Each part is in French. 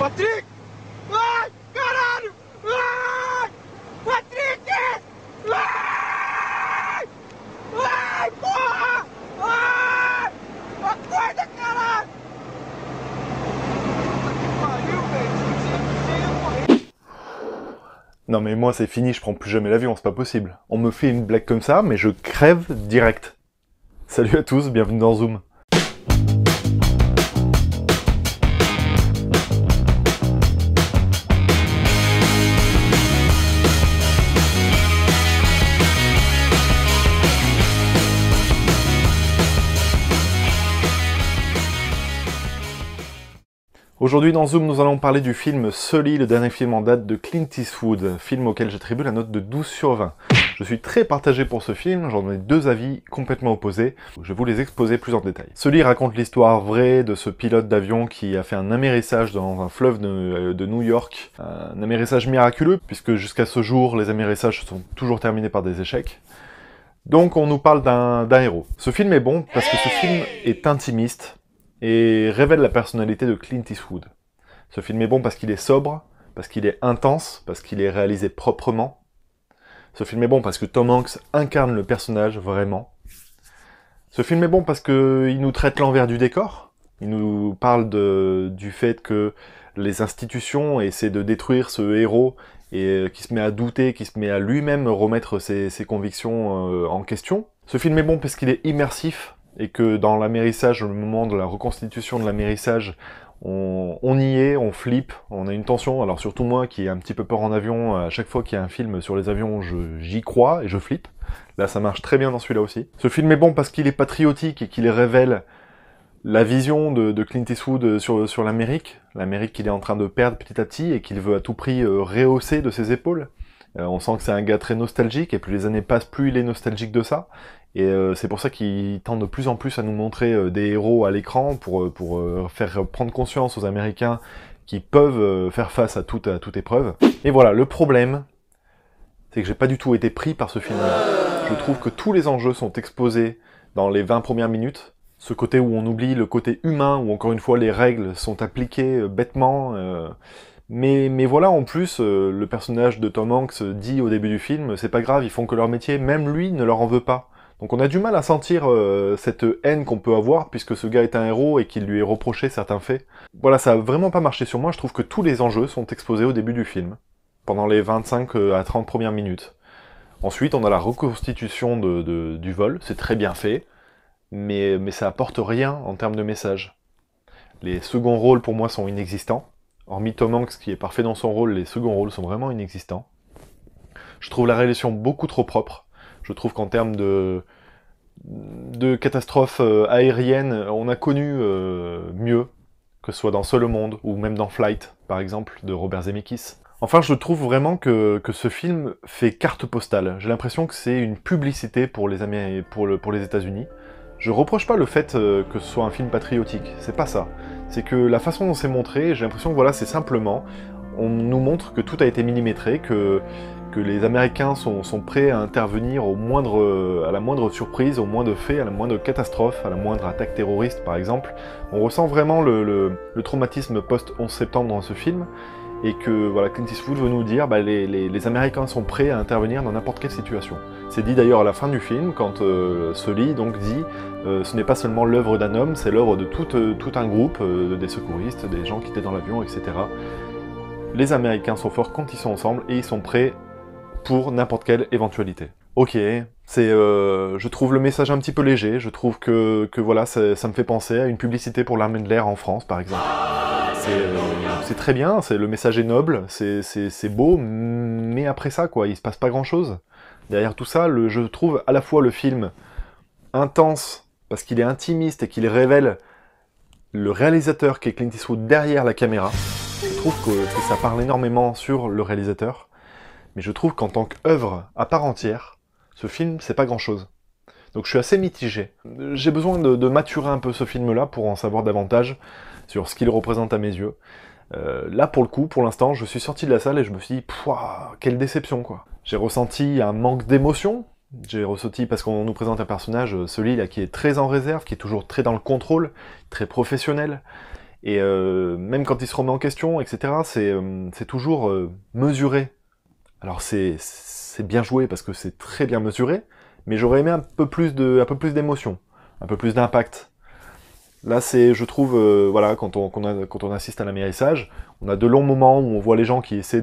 Patrick! Ai, caralho! Ai! Patrick! Ai! Ai, porra! Ai! Acorda, caralho! Que pariu, velho! Non mais moi c'est fini, je prends plus jamais l'avion, c'est pas possible. On me fait une blague comme ça, mais je crève direct. Salut à tous, bienvenue dans Zoom. Aujourd'hui dans Zoom, nous allons parler du film Sully, le dernier film en date de Clint Eastwood, film auquel j'attribue la note de 12 sur 20. Je suis très partagé pour ce film, j'en ai deux avis complètement opposés, je vais vous les exposer plus en détail. Sully raconte l'histoire vraie de ce pilote d'avion qui a fait un amérissage dans un fleuve de New York, un amérissage miraculeux, puisque jusqu'à ce jour, les amérissages sont toujours terminés par des échecs. Donc on nous parle d'un héros. Ce film est bon parce que ce film est intimiste, et révèle la personnalité de Clint Eastwood. Ce film est bon parce qu'il est sobre, parce qu'il est intense, parce qu'il est réalisé proprement. Ce film est bon parce que Tom Hanks incarne le personnage vraiment. Ce film est bon parce qu'il nous traite l'envers du décor. Il nous parle du fait que les institutions essaient de détruire ce héros et qui se met à douter, qui se met à lui-même remettre ses convictions en question. Ce film est bon parce qu'il est immersif, et que dans l'amérissage, le moment de la reconstitution de l'amérissage, on y est, on flippe, on a une tension. Alors surtout moi qui ai un petit peu peur en avion, à chaque fois qu'il y a un film sur les avions, j'y crois et je flippe. Là ça marche très bien dans celui-là aussi. Ce film est bon parce qu'il est patriotique et qu'il révèle la vision de Clint Eastwood sur l'Amérique qu'il est en train de perdre petit à petit et qu'il veut à tout prix rehausser de ses épaules. On sent que c'est un gars très nostalgique, et plus les années passent, plus il est nostalgique de ça. Et c'est pour ça qu'il tend de plus en plus à nous montrer des héros à l'écran pour faire prendre conscience aux Américains qui peuvent faire face à toute épreuve. Et voilà, le problème, c'est que j'ai pas du tout été pris par ce film-là. Je trouve que tous les enjeux sont exposés dans les 20 premières minutes. Ce côté où on oublie le côté humain, où encore une fois les règles sont appliquées bêtement. Mais voilà, en plus, le personnage de Tom Hanks dit au début du film, c'est pas grave, ils font que leur métier, même lui ne leur en veut pas. Donc on a du mal à sentir cette haine qu'on peut avoir, puisque ce gars est un héros et qu'il lui est reproché certains faits. Voilà, ça a vraiment pas marché sur moi, je trouve que tous les enjeux sont exposés au début du film, pendant les 25 à 30 premières minutes. Ensuite, on a la reconstitution du vol, c'est très bien fait, mais ça apporte rien en termes de message. Les seconds rôles pour moi sont inexistants. Hormis Tom Hanks qui est parfait dans son rôle, les seconds rôles sont vraiment inexistants. Je trouve la réalisation beaucoup trop propre. Je trouve qu'en termes de catastrophes aériennes, on a connu mieux, que ce soit dans Seul au monde, ou même dans Flight, par exemple, de Robert Zemeckis. Enfin, je trouve vraiment que ce film fait carte postale. J'ai l'impression que c'est une publicité pour les États-Unis. Je reproche pas le fait que ce soit un film patriotique, c'est pas ça. C'est que la façon dont c'est montré, j'ai l'impression que voilà, c'est simplement, on nous montre que tout a été millimétré, que les Américains sont prêts à intervenir à la moindre surprise, au moindre fait, à la moindre catastrophe, à la moindre attaque terroriste par exemple. On ressent vraiment le traumatisme post-11 septembre dans ce film, et que voilà, Clint Eastwood veut nous dire, les Américains sont prêts à intervenir dans n'importe quelle situation. C'est dit d'ailleurs à la fin du film, quand Sully donc dit ce n'est pas seulement l'œuvre d'un homme, c'est l'œuvre de tout un groupe, des secouristes, des gens qui étaient dans l'avion, etc. Les Américains sont forts quand ils sont ensemble, et ils sont prêts pour n'importe quelle éventualité. Ok, je trouve le message un petit peu léger, je trouve que voilà, ça me fait penser à une publicité pour l'armée de l'air en France, par exemple. C'est très bien, le message est noble, c'est beau, mais après ça, quoi, il se passe pas grand-chose. Derrière tout ça, je trouve à la fois le film intense, parce qu'il est intimiste et qu'il révèle le réalisateur qui est Clint Eastwood derrière la caméra. Je trouve que ça parle énormément sur le réalisateur, mais je trouve qu'en tant qu'œuvre à part entière, ce film, c'est pas grand-chose. Donc je suis assez mitigé. J'ai besoin de maturer un peu ce film-là pour en savoir davantage sur ce qu'il représente à mes yeux. Là, pour le coup, pour l'instant, je suis sorti de la salle et je me suis dit, pouah, quelle déception, quoi. J'ai ressenti un manque d'émotion. J'ai ressenti, parce qu'on nous présente un personnage, celui-là, qui est très en réserve, qui est toujours très dans le contrôle, très professionnel. Et même quand il se remet en question, etc., c'est toujours mesuré. Alors c'est bien joué parce que c'est très bien mesuré, mais j'aurais aimé un peu plus d'émotion, un peu plus d'impact. Là, je trouve, voilà, quand on assiste à l'amérissage, on a de longs moments où on voit les gens qui essaient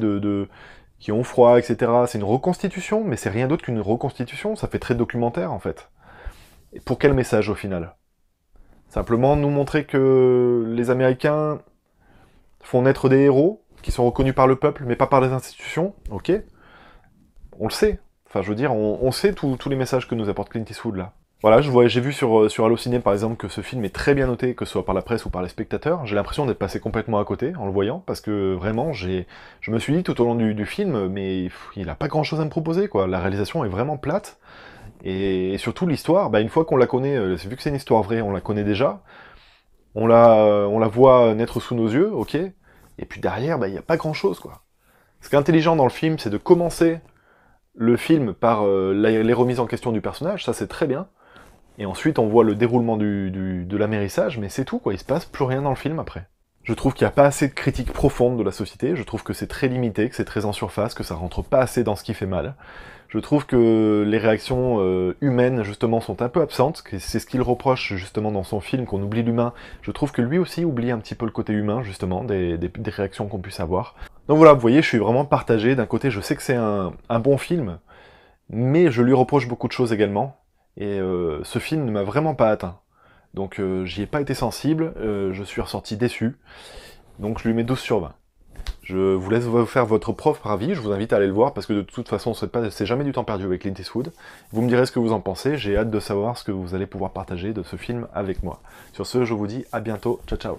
qui ont froid, etc. C'est une reconstitution, mais c'est rien d'autre qu'une reconstitution, ça fait très documentaire, en fait. Et pour quel message, au final? Simplement nous montrer que les Américains font naître des héros, qui sont reconnus par le peuple, mais pas par les institutions, ok. On le sait. Enfin, je veux dire, on sait tous les messages que nous apporte Clint Eastwood, là. Voilà, j'ai vu sur Allociné, par exemple, que ce film est très bien noté, que ce soit par la presse ou par les spectateurs. J'ai l'impression d'être passé complètement à côté en le voyant, parce que vraiment, je me suis dit tout au long du film, mais il a pas grand-chose à me proposer, quoi. La réalisation est vraiment plate, et surtout l'histoire, bah, une fois qu'on la connaît, vu que c'est une histoire vraie, on la connaît déjà, on la voit naître sous nos yeux, ok, et puis derrière, bah, il n'y a pas grand-chose, quoi. Ce qui est intelligent dans le film, c'est de commencer le film par les remises en question du personnage, ça c'est très bien, et ensuite on voit le déroulement de l'amérissage, mais c'est tout, quoi, il se passe plus rien dans le film après. Je trouve qu'il n'y a pas assez de critiques profondes de la société, je trouve que c'est très limité, que c'est très en surface, que ça rentre pas assez dans ce qui fait mal. Je trouve que les réactions humaines, justement, sont un peu absentes, que c'est ce qu'il reproche, justement, dans son film, qu'on oublie l'humain. Je trouve que lui aussi oublie un petit peu le côté humain, justement, des réactions qu'on puisse avoir. Donc voilà, vous voyez, je suis vraiment partagé. D'un côté, je sais que c'est un bon film, mais je lui reproche beaucoup de choses également, et ce film ne m'a vraiment pas atteint. Donc j'y ai pas été sensible, je suis ressorti déçu, donc je lui mets 12 sur 20. Je vous laisse vous faire votre propre avis, je vous invite à aller le voir, parce que de toute façon, c'est jamais du temps perdu avec Clint Eastwood. Vous me direz ce que vous en pensez, j'ai hâte de savoir ce que vous allez pouvoir partager de ce film avec moi. Sur ce, je vous dis à bientôt, ciao ciao.